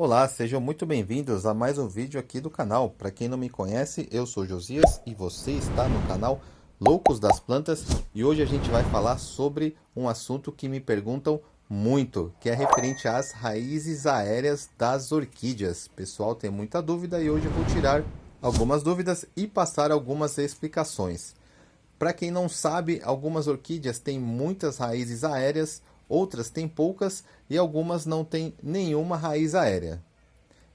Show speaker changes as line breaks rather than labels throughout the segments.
Olá, sejam muito bem-vindos a mais um vídeo aqui do canal. Para quem não me conhece, eu sou Josias e você está no canal Loucos das Plantas e hoje a gente vai falar sobre um assunto que me perguntam muito, que é referente às raízes aéreas das orquídeas. O pessoal tem muita dúvida e hoje eu vou tirar algumas dúvidas e passar algumas explicações. Para quem não sabe, algumas orquídeas têm muitas raízes aéreas, outras têm poucas e algumas não têm nenhuma raiz aérea.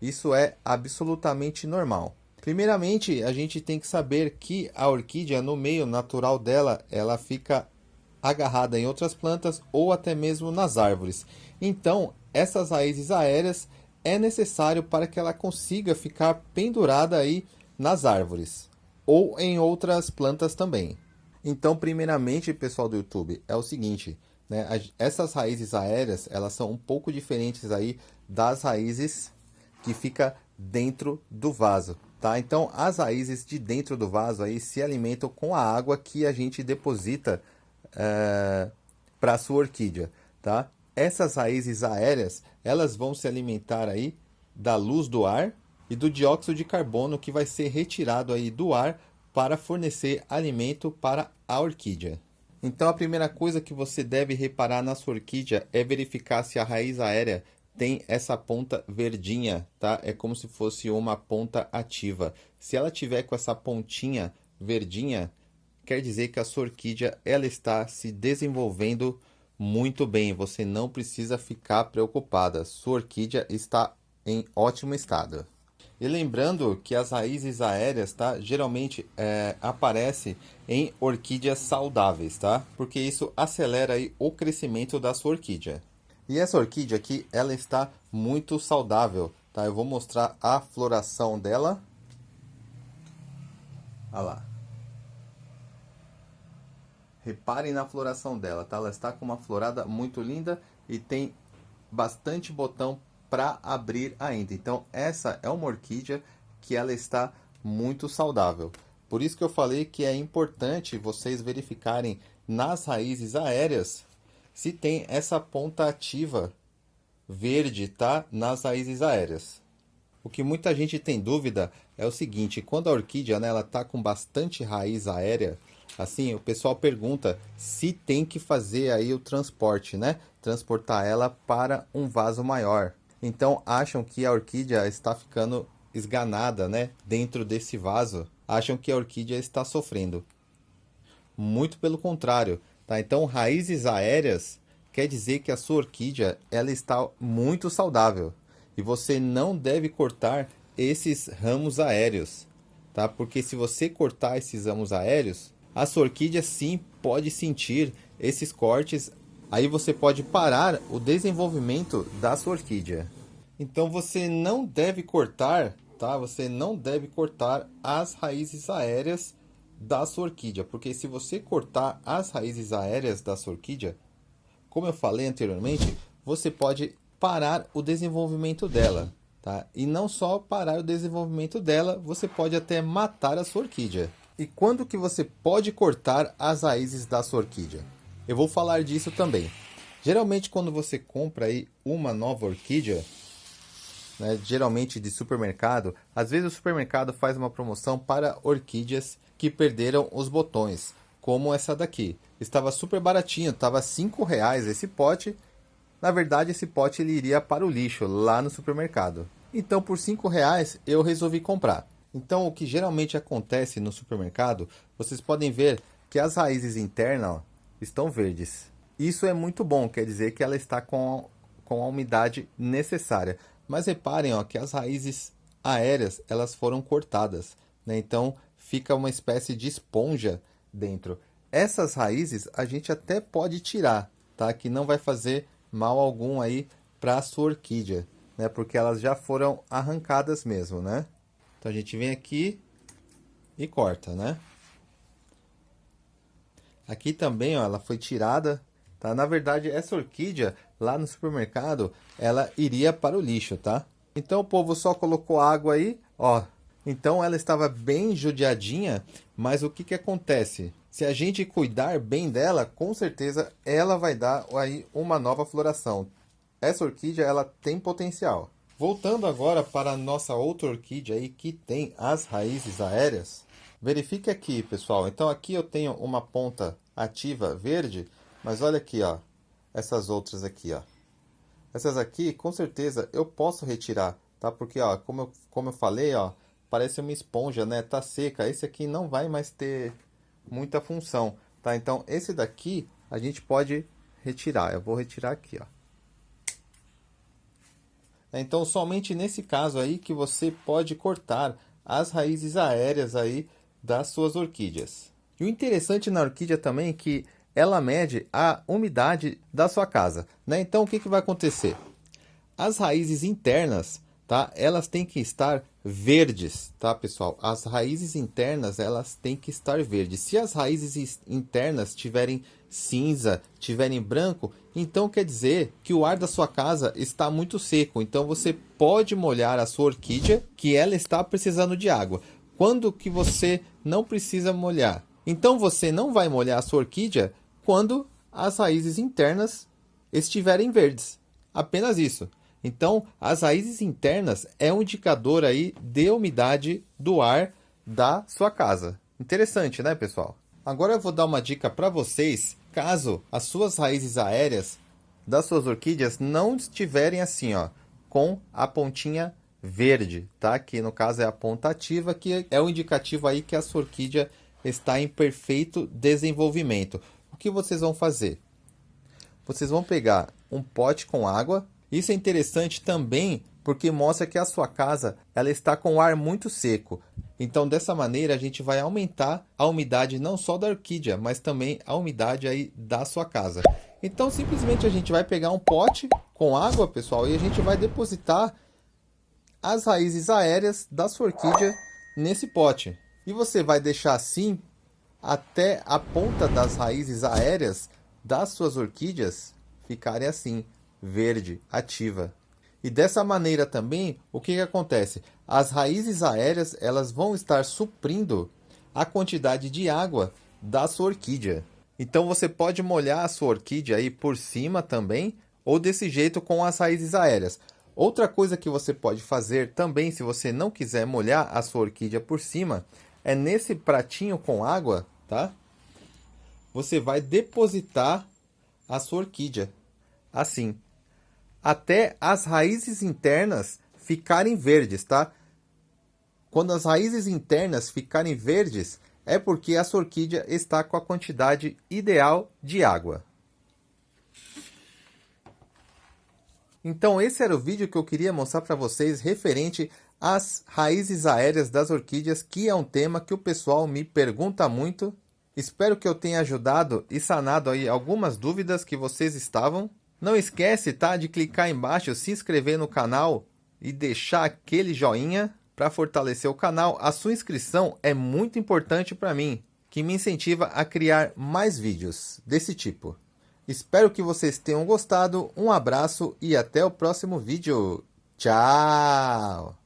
Isso é absolutamente normal. Primeiramente, a gente tem que saber que a orquídea, no meio natural dela, ela fica agarrada em outras plantas ou até mesmo nas árvores. Então, essas raízes aéreas é necessário para que ela consiga ficar pendurada aí nas árvores ou em outras plantas também. Então, primeiramente, pessoal do YouTube, é o seguinte, né? Essas raízes aéreas, elas são um pouco diferentes aí das raízes que fica dentro do vaso, tá? Então, as raízes de dentro do vaso aí se alimentam com a água que a gente deposita para a sua orquídea, tá? Essas raízes aéreas, elas vão se alimentar aí da luz do ar e do dióxido de carbono que vai ser retirado aí do ar para fornecer alimento para a orquídea. Então, a primeira coisa que você deve reparar na sua orquídea é verificar se a raiz aérea tem essa ponta verdinha, tá? É como se fosse uma ponta ativa. Se ela tiver com essa pontinha verdinha, quer dizer que a sua orquídea ela está se desenvolvendo muito bem. Você não precisa ficar preocupada. Sua orquídea está em ótimo estado. E lembrando que as raízes aéreas, tá, geralmente aparece em orquídeas saudáveis, tá? Porque isso acelera aí o crescimento da sua orquídea. E essa orquídea aqui, ela está muito saudável, tá? Eu vou mostrar a floração dela. Olha lá. Reparem na floração dela, tá? Ela está com uma florada muito linda e tem bastante botão para abrir ainda. Então, essa é uma orquídea que ela está muito saudável. Por isso que eu falei que é importante vocês verificarem nas raízes aéreas se tem essa ponta ativa verde, tá? Nas raízes aéreas. O que muita gente tem dúvida é o seguinte, quando a orquídea, né, ela tá com bastante raiz aérea, assim, o pessoal pergunta se tem que fazer aí o transporte, né? Transportar ela para um vaso maior. Então acham que a orquídea está ficando esganada, né? Dentro desse vaso, acham que a orquídea está sofrendo. Muito pelo contrário, tá? Então raízes aéreas quer dizer que a sua orquídea ela está muito saudável e você não deve cortar esses ramos aéreos, tá? Porque se você cortar esses ramos aéreos, a sua orquídea sim pode sentir esses cortes. Aí você pode parar o desenvolvimento da sua orquídea. Então você não deve cortar, tá? Você não deve cortar as raízes aéreas da sua orquídea, porque se você cortar as raízes aéreas da sua orquídea, como eu falei anteriormente, você pode parar o desenvolvimento dela, tá? E não só parar o desenvolvimento dela, você pode até matar a sua orquídea. E quando que você pode cortar as raízes da sua orquídea? Eu vou falar disso também. Geralmente quando você compra aí uma nova orquídea, né, geralmente de supermercado, às vezes o supermercado faz uma promoção para orquídeas que perderam os botões, como essa daqui. Estava super baratinho, estava R$ 5 esse pote. Na verdade, esse pote ele iria para o lixo lá no supermercado. Então, por R$ 5 eu resolvi comprar. Então, o que geralmente acontece no supermercado, vocês podem ver que as raízes internas ó, estão verdes. Isso é muito bom, quer dizer que ela está com a umidade necessária. Mas reparem ó, que as raízes aéreas elas foram cortadas, né? Então fica uma espécie de esponja dentro. Essas raízes a gente até pode tirar, tá? Que não vai fazer mal algum aí para a sua orquídea, né? Porque elas já foram arrancadas mesmo, né? Então a gente vem aqui e corta, né? Aqui também, ó, ela foi tirada, tá? Na verdade, essa orquídea lá no supermercado, ela iria para o lixo, tá? Então o povo só colocou água aí, ó. Então ela estava bem judiadinha, mas o que que acontece? Se a gente cuidar bem dela, com certeza ela vai dar aí uma nova floração. Essa orquídea, ela tem potencial. Voltando agora para a nossa outra orquídea aí que tem as raízes aéreas. Verifique aqui, pessoal. Então aqui eu tenho uma ponta ativa verde, mas olha aqui, ó, essas outras aqui, ó. Essas aqui, com certeza, eu posso retirar, tá? Porque, ó, como eu falei, ó, parece uma esponja, né? Tá seca. Esse aqui não vai mais ter muita função, tá? Então, esse daqui a gente pode retirar. Eu vou retirar aqui, ó. Então, somente nesse caso aí que você pode cortar as raízes aéreas aí das suas orquídeas. E o interessante na orquídea também é que ela mede a umidade da sua casa, né? Então, o que vai acontecer? As raízes internas, tá? Elas têm que estar verdes, tá, pessoal? As raízes internas, elas têm que estar verdes. Se as raízes internas tiverem cinza, tiverem branco, então quer dizer que o ar da sua casa está muito seco. Então você pode molhar a sua orquídea, que ela está precisando de água. Quando que você não precisa molhar? Então você não vai molhar a sua orquídea quando as raízes internas estiverem verdes. Apenas isso. Então, as raízes internas é um indicador aí de umidade do ar da sua casa. Interessante, né, pessoal? Agora eu vou dar uma dica para vocês, caso as suas raízes aéreas das suas orquídeas não estiverem assim, ó, com a pontinha verde, tá? Que no caso é a ponta ativa, que é o indicativo aí que a sua orquídea está em perfeito desenvolvimento. O que vocês vão fazer? Vocês vão pegar um pote com água. Isso é interessante também porque mostra que a sua casa ela está com o ar muito seco. Então, dessa maneira, a gente vai aumentar a umidade não só da orquídea, mas também a umidade aí da sua casa. Então, simplesmente a gente vai pegar um pote com água, pessoal, e a gente vai depositar as raízes aéreas da sua orquídea nesse pote. E você vai deixar assim até a ponta das raízes aéreas das suas orquídeas ficarem assim, verde, ativa. E dessa maneira também, o que acontece? As raízes aéreas elas vão estar suprindo a quantidade de água da sua orquídea. Então você pode molhar a sua orquídea aí por cima também, ou desse jeito com as raízes aéreas. Outra coisa que você pode fazer também, se você não quiser molhar a sua orquídea por cima, é nesse pratinho com água, tá? Você vai depositar a sua orquídea, assim, até as raízes internas ficarem verdes, tá? Quando as raízes internas ficarem verdes, é porque a sua orquídea está com a quantidade ideal de água. Então esse era o vídeo que eu queria mostrar para vocês referente às raízes aéreas das orquídeas, que é um tema que o pessoal me pergunta muito. Espero que eu tenha ajudado e sanado aí algumas dúvidas que vocês estavam. Não esquece, tá, de clicar embaixo, se inscrever no canal e deixar aquele joinha para fortalecer o canal. A sua inscrição é muito importante para mim, que me incentiva a criar mais vídeos desse tipo. Espero que vocês tenham gostado. Um abraço e até o próximo vídeo. Tchau!